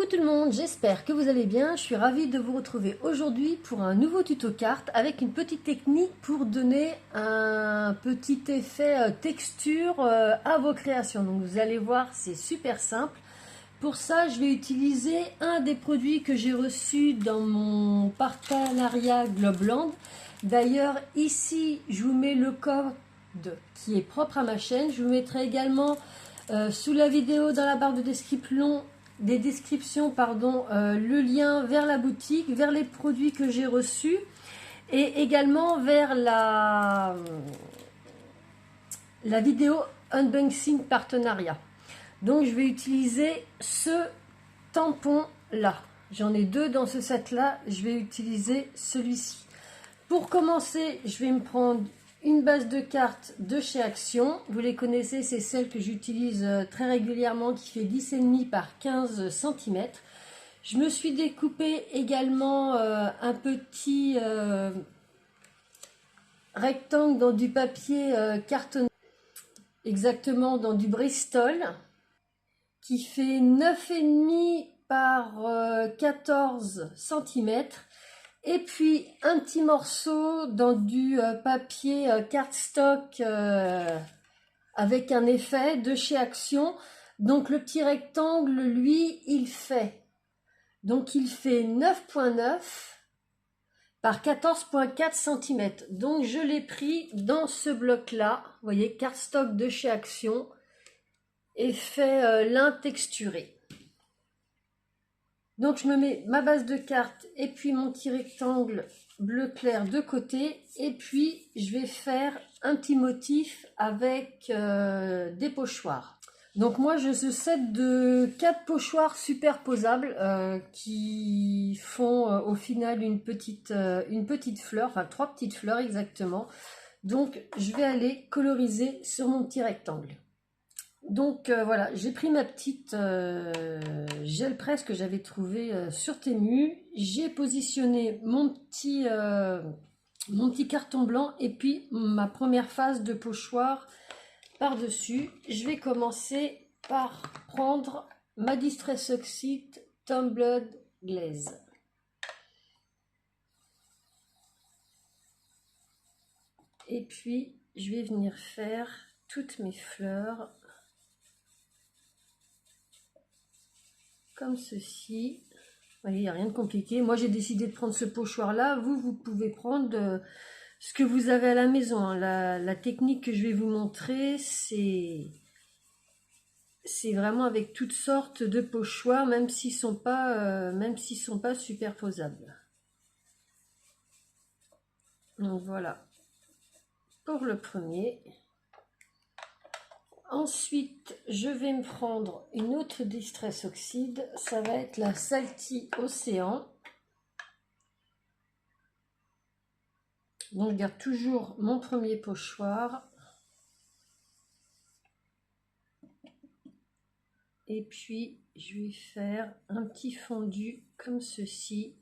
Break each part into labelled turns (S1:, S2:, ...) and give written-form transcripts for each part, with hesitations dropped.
S1: tout le monde, j'espère que vous allez bien. Je suis ravie de vous retrouver aujourd'hui pour un nouveau tuto carte avec une petite technique pour donner un petit effet texture à vos créations. Donc vous allez voir, c'est super simple. Pour ça, je vais utiliser un des produits que j'ai reçus dans mon partenariat Globland. D'ailleurs, ici, je vous mets le code qui est propre à ma chaîne. Je vous mettrai également sous la vidéo, dans la barre de description, le lien vers la boutique, vers les produits que j'ai reçus et également vers la vidéo unboxing partenariat. Donc je vais utiliser ce tampon là. J'en ai deux dans ce set là, je vais utiliser celui-ci. Pour commencer, je vais me prendre une base de cartes de chez Action. Vous les connaissez, c'est celle que j'utilise très régulièrement, qui fait 10,5 par 15 cm. Je me suis découpé également un petit rectangle dans du papier cartonné, exactement dans du Bristol, qui fait 9,5 par 14 cm. Et puis un petit morceau dans du papier cardstock avec un effet de chez Action. Donc le petit rectangle, lui, il fait 9,9 par 14,4 cm. Donc je l'ai pris dans ce bloc-là, vous voyez, cardstock de chez Action, effet lin texturé. Donc je me mets ma base de carte et puis mon petit rectangle bleu clair de côté, et puis je vais faire un petit motif avec des pochoirs. Donc moi j'ai ce set de 4 pochoirs superposables qui font au final une petite fleur, enfin 3 petites fleurs exactement. Donc je vais aller coloriser sur mon petit rectangle. Donc voilà, j'ai pris ma petite gel presse que j'avais trouvée sur Temu. J'ai positionné mon petit carton blanc et puis ma première phase de pochoir par-dessus. Je vais commencer par prendre ma Distress Oxide Tumbled Glaze. Et puis je vais venir faire toutes mes fleurs comme ceci. Vous voyez, il n'y a rien de compliqué. Moi, j'ai décidé de prendre ce pochoir-là. Vous pouvez prendre ce que vous avez à la maison. La technique que je vais vous montrer, c'est vraiment avec toutes sortes de pochoirs, même s'ils sont pas superposables. Donc voilà pour le premier. Ensuite, je vais me prendre une autre Distress Oxide, ça va être la Salty Océan. Donc, je garde toujours mon premier pochoir. Et puis, je vais faire un petit fondu comme ceci.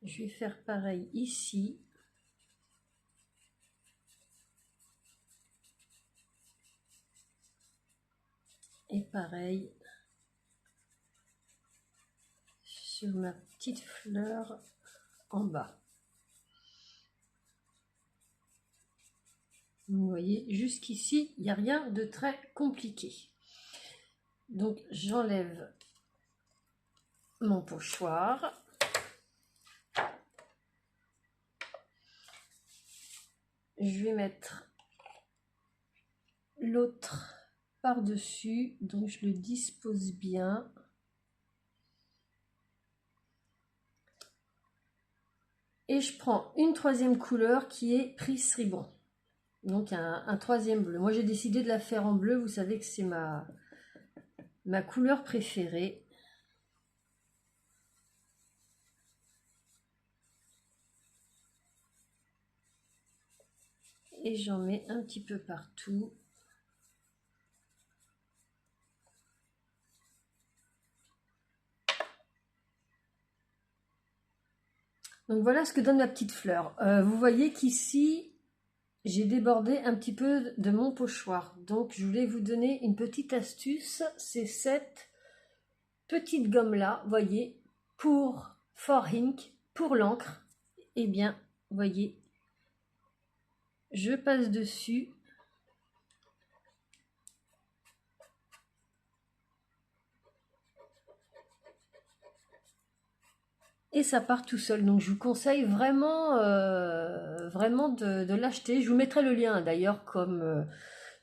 S1: Je vais faire pareil ici. Et pareil sur ma petite fleur en bas. Vous voyez, jusqu'ici, il n'y a rien de très compliqué. Donc, j'enlève mon pochoir. Je vais mettre l'autre par-dessus, donc je le dispose bien. Et je prends une troisième couleur qui est Pris Ribbon. Donc un troisième bleu. Moi j'ai décidé de la faire en bleu, vous savez que c'est ma couleur préférée. Et j'en mets un petit peu partout. Donc voilà ce que donne ma petite fleur. Vous voyez qu'ici, j'ai débordé un petit peu de mon pochoir. Donc je voulais vous donner une petite astuce, c'est cette petite gomme là, voyez, for ink, pour l'encre. Eh bien, voyez, je passe dessus. Et ça part tout seul. Donc je vous conseille vraiment, vraiment de l'acheter. Je vous mettrai le lien d'ailleurs comme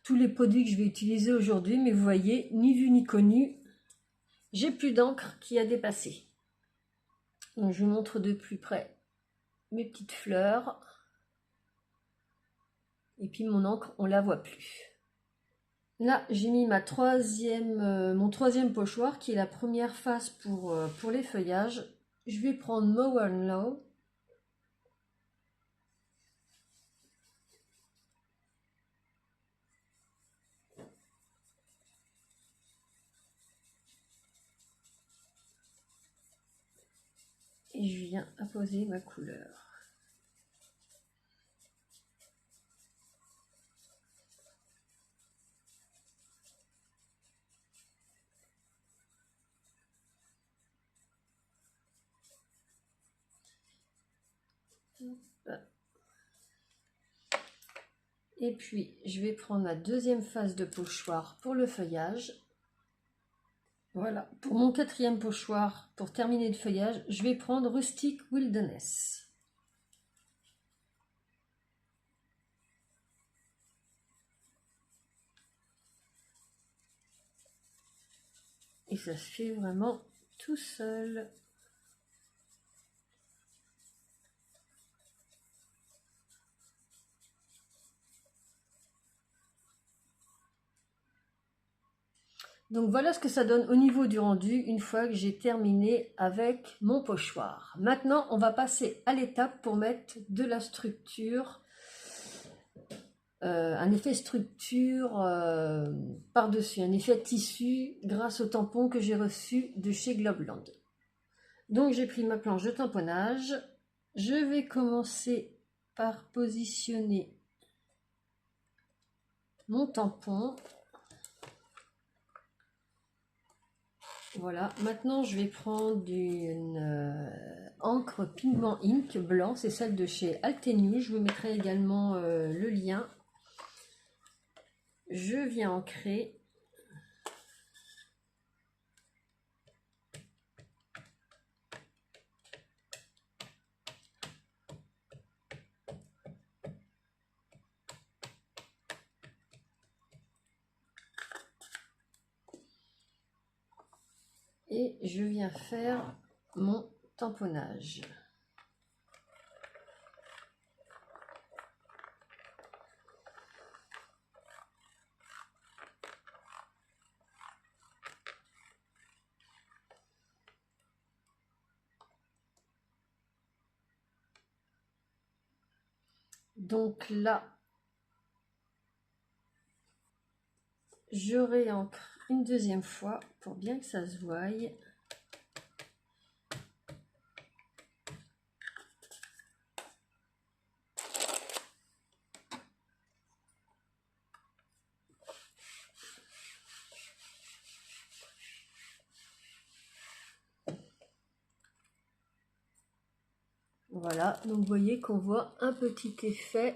S1: tous les produits que je vais utiliser aujourd'hui. Mais vous voyez, ni vu ni connu, j'ai plus d'encre qui a dépassé. Donc je vous montre de plus près mes petites fleurs. Et puis mon encre, on la voit plus. Là, j'ai mis mon troisième pochoir qui est la première phase pour les feuillages. Je vais prendre Mower Low. Et je viens apposer ma couleur. Et puis, je vais prendre ma deuxième phase de pochoir pour le feuillage. Voilà, pour mon quatrième pochoir, pour terminer le feuillage, je vais prendre Rustic Wilderness. Et ça se fait vraiment tout seul. Donc voilà ce que ça donne au niveau du rendu une fois que j'ai terminé avec mon pochoir. Maintenant, on va passer à l'étape pour mettre de la structure, un effet structure par-dessus, un effet tissu grâce au tampon que j'ai reçu de chez Globeland. Donc j'ai pris ma planche de tamponnage. Je vais commencer par positionner mon tampon. Voilà, maintenant je vais prendre une encre Pigment Ink blanc, c'est celle de chez Altenew. Je vous mettrai également le lien. Je viens ancrer. Et je viens faire mon tamponnage. Donc là, je réancre une deuxième fois pour bien que ça se voie. Voilà, donc vous voyez qu'on voit un petit effet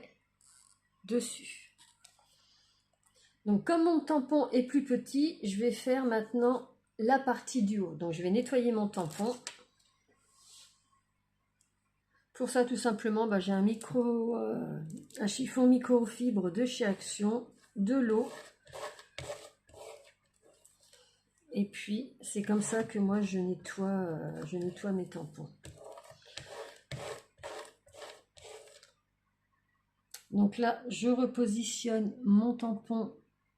S1: dessus. Donc comme mon tampon est plus petit, je vais faire maintenant la partie du haut. Donc je vais nettoyer mon tampon. Pour ça tout simplement, j'ai un chiffon microfibre de chez Action, de l'eau. Et puis c'est comme ça que moi je nettoie mes tampons. Donc là, je repositionne mon tampon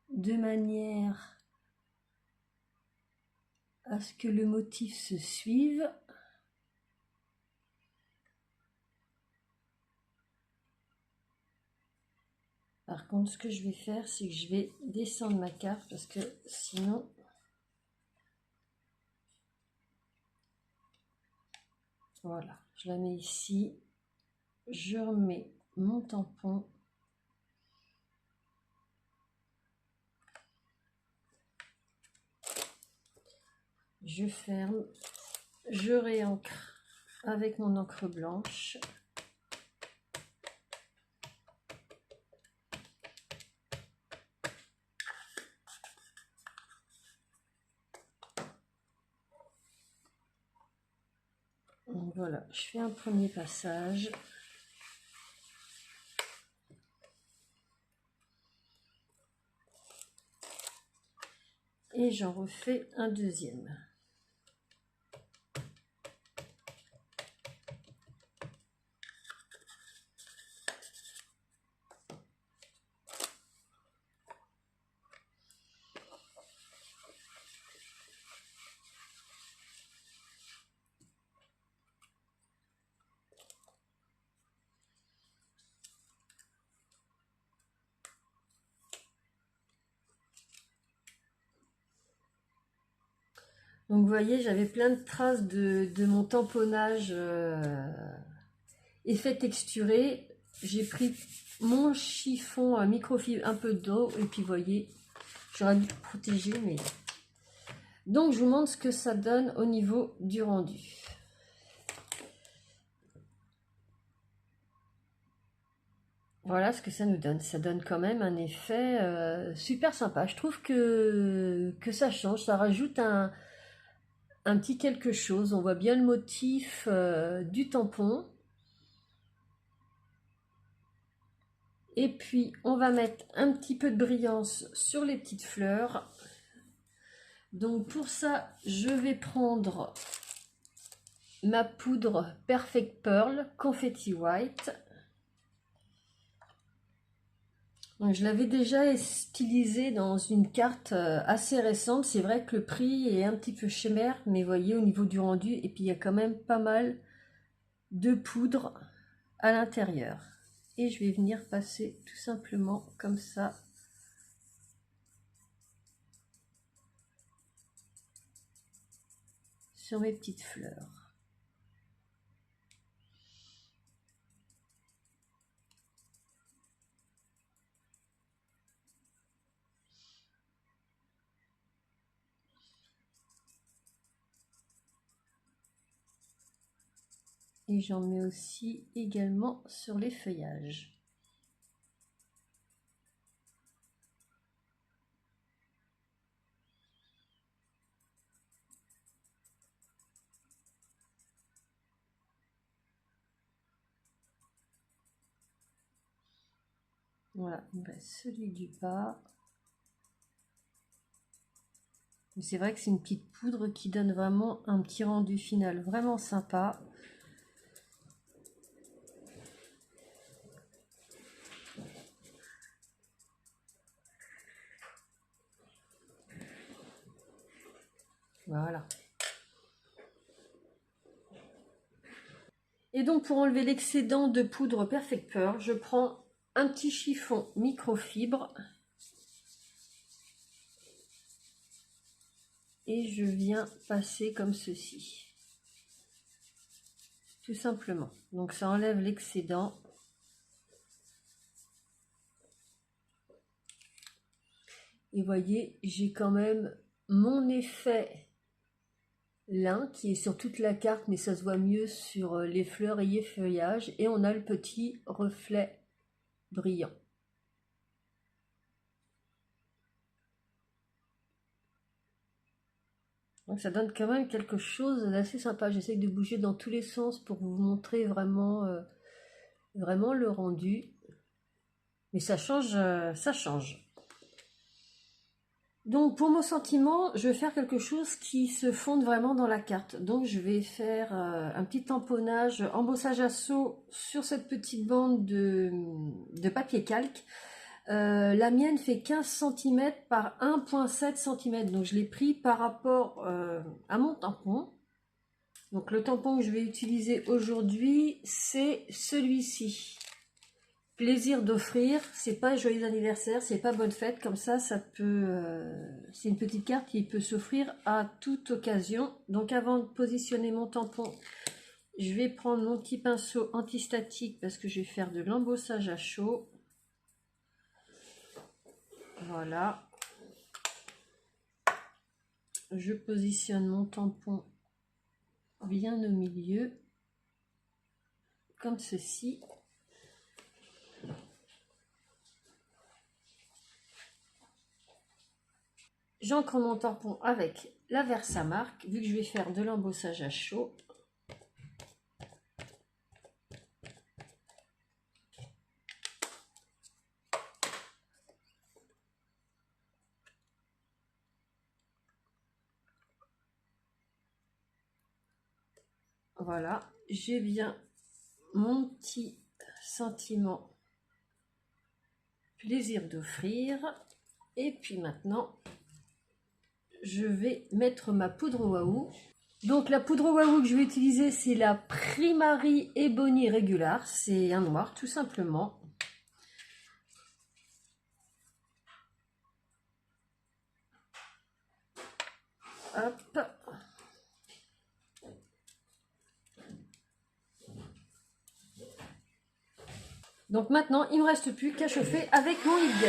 S1: de manière à ce que le motif se suive. Par contre, ce que je vais faire, c'est que je vais descendre ma carte parce que sinon... Voilà, je la mets ici. Je remets mon tampon. je ferme, je réancre avec mon encre blanche. Donc voilà, je fais un premier passage. Et j'en refais un deuxième. Donc vous voyez, j'avais plein de traces de mon tamponnage effet texturé. J'ai pris mon chiffon à microfibre, un peu d'eau, et puis vous voyez, j'aurais dû le protéger, mais... Donc je vous montre ce que ça donne au niveau du rendu. Voilà ce que ça nous donne. Ça donne quand même un effet super sympa. Je trouve que ça change, ça rajoute un petit quelque chose. On voit bien le motif du tampon. Et puis, on va mettre un petit peu de brillance sur les petites fleurs. Donc, pour ça, je vais prendre ma poudre Perfect Pearl Confetti White. Donc, je l'avais déjà stylisée dans une carte assez récente. C'est vrai que le prix est un petit peu cher, mais vous voyez au niveau du rendu, et puis il y a quand même pas mal de poudre à l'intérieur. Et je vais venir passer tout simplement comme ça sur mes petites fleurs. Et j'en mets aussi également sur les feuillages. Voilà, il me reste celui du bas. C'est vrai que c'est une petite poudre qui donne vraiment un petit rendu final vraiment sympa. Voilà. Et donc pour enlever l'excédent de poudre Perfect Pearl, je prends un petit chiffon microfibre et je viens passer comme ceci. Tout simplement. Donc ça enlève l'excédent. Et voyez, j'ai quand même mon effet lin qui est sur toute la carte, mais ça se voit mieux sur les fleurs et les feuillages. Et on a le petit reflet brillant. Donc ça donne quand même quelque chose d'assez sympa. J'essaie de bouger dans tous les sens pour vous montrer vraiment, vraiment le rendu. Mais ça change, ça change. Donc pour mon sentiment, je vais faire quelque chose qui se fonde vraiment dans la carte. Donc je vais faire un petit tamponnage, embossage à seau sur cette petite bande de papier calque. La mienne fait 15 cm par 1,7 cm. Donc je l'ai pris par rapport à mon tampon. Donc le tampon que je vais utiliser aujourd'hui, c'est celui-ci. Plaisir d'offrir, c'est pas joyeux anniversaire, c'est pas bonne fête, comme ça peut, c'est une petite carte qui peut s'offrir à toute occasion. Donc avant de positionner mon tampon, je vais prendre mon petit pinceau antistatique parce que je vais faire de l'embossage à chaud. Voilà. je positionne mon tampon bien au milieu, comme ceci. J'ancre mon tampon avec la Versamark, vu que je vais faire de l'embossage à chaud. Voilà, j'ai bien mon petit sentiment plaisir d'offrir. Et puis maintenant, je vais mettre ma poudre Waouh. Donc la poudre Waouh que je vais utiliser, c'est la Primary Ebony Regular. C'est un noir, tout simplement. Hop. Donc maintenant, il ne me reste plus qu'à chauffer avec mon heat gun.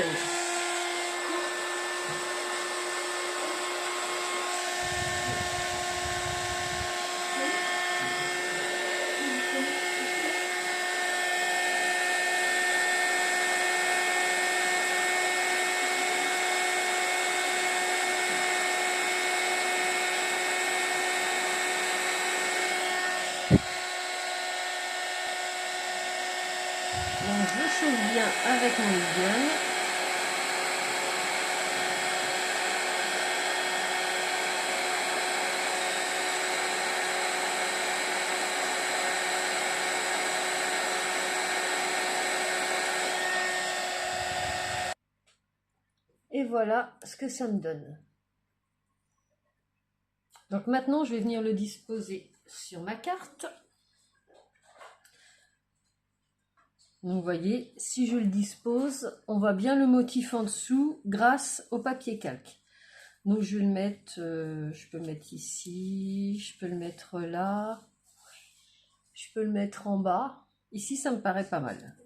S1: Donc je chauffe bien avec mon heat gun. Et voilà ce que ça me donne. Donc maintenant, je vais venir le disposer sur ma carte. Donc vous voyez, si je le dispose, on voit bien le motif en dessous grâce au papier calque. Donc je vais le mettre, je peux le mettre ici, je peux le mettre là, je peux le mettre en bas. Ici, ça me paraît pas mal.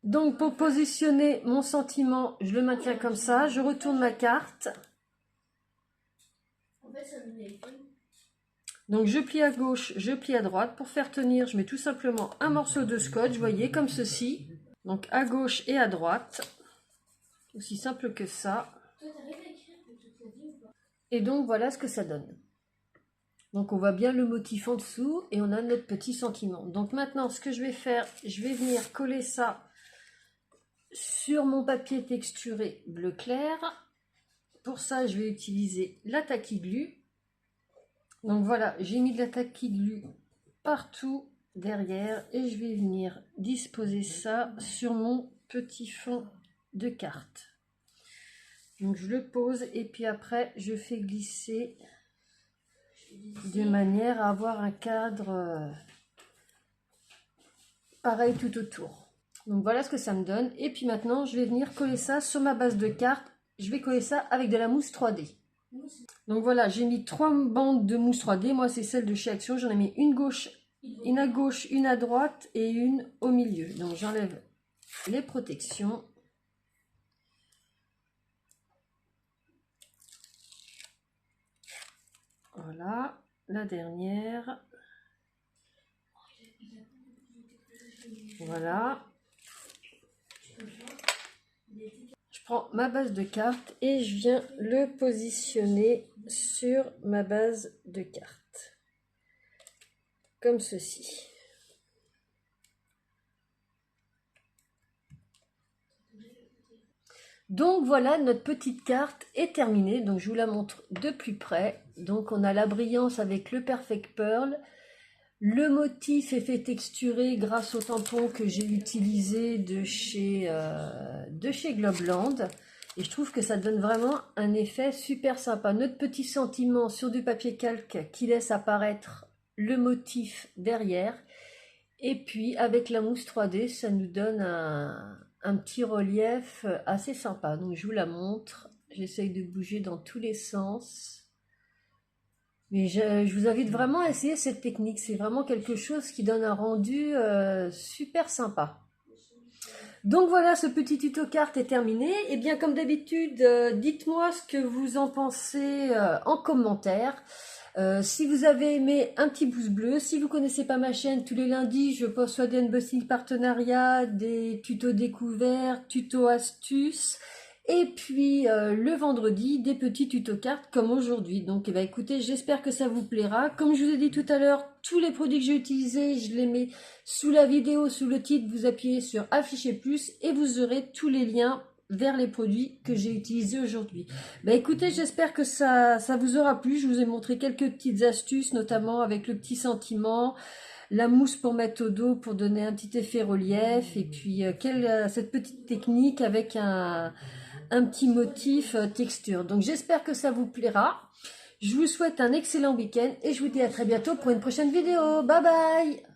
S1: Donc pour positionner mon sentiment, je le maintiens comme ça, je retourne ma carte. Donc je plie à gauche, je plie à droite. Pour faire tenir, je mets tout simplement un morceau de scotch, vous voyez, comme ceci. Donc à gauche et à droite. Aussi simple que ça. Et donc voilà ce que ça donne. Donc on voit bien le motif en dessous et on a notre petit sentiment. Donc maintenant, ce que je vais faire, je vais venir coller ça sur mon papier texturé bleu clair. Pour ça, je vais utiliser la Tacky Glue. Donc voilà, j'ai mis de la Tacky Glue partout derrière et je vais venir disposer ça sur mon petit fond de carte. Donc je le pose et puis après je fais glisser de manière à avoir un cadre pareil tout autour. Donc voilà ce que ça me donne. Et puis maintenant je vais venir coller ça sur ma base de carte. Je vais coller ça avec de la mousse 3D. Donc voilà, j'ai mis 3 bandes de mousse 3D. Moi c'est celle de chez Action. J'en ai mis une à gauche, une à droite et une au milieu. Donc j'enlève les protections. Voilà, la dernière. Voilà. Je prends ma base de carte et je viens le positionner sur ma base de carte. Comme ceci. Donc voilà, notre petite carte est terminée. Donc je vous la montre de plus près. Donc on a la brillance avec le Perfect Pearl. Le motif est fait texturer grâce au tampon que j'ai utilisé de chez Globland. Et je trouve que ça donne vraiment un effet super sympa. Notre petit sentiment sur du papier calque qui laisse apparaître le motif derrière. Et puis avec la mousse 3D, ça nous donne un petit relief assez sympa. Donc je vous la montre. J'essaye de bouger dans tous les sens. Mais je vous invite vraiment à essayer cette technique. C'est vraiment quelque chose qui donne un rendu super sympa. Donc voilà, ce petit tuto carte est terminé. Et bien comme d'habitude, dites-moi ce que vous en pensez en commentaire. Si vous avez aimé, un petit pouce bleu. Si vous connaissez pas ma chaîne, tous les lundis, je poste soit des unboxing partenariats, des tutos découvertes, tutos astuces. Et puis le vendredi, des petits tutos cartes comme aujourd'hui. Donc eh ben, écoutez, j'espère que ça vous plaira. Comme je vous ai dit tout à l'heure, tous les produits que j'ai utilisés, je les mets sous la vidéo, sous le titre. Vous appuyez sur afficher plus et vous aurez tous les liens vers les produits que j'ai utilisés aujourd'hui. Ben écoutez, j'espère que ça vous aura plu. Je vous ai montré quelques petites astuces, notamment avec le petit sentiment, la mousse pour mettre au dos pour donner un petit effet relief, et puis cette petite technique avec un petit motif texture. Donc j'espère que ça vous plaira. Je vous souhaite un excellent week-end et je vous dis à très bientôt pour une prochaine vidéo. Bye bye!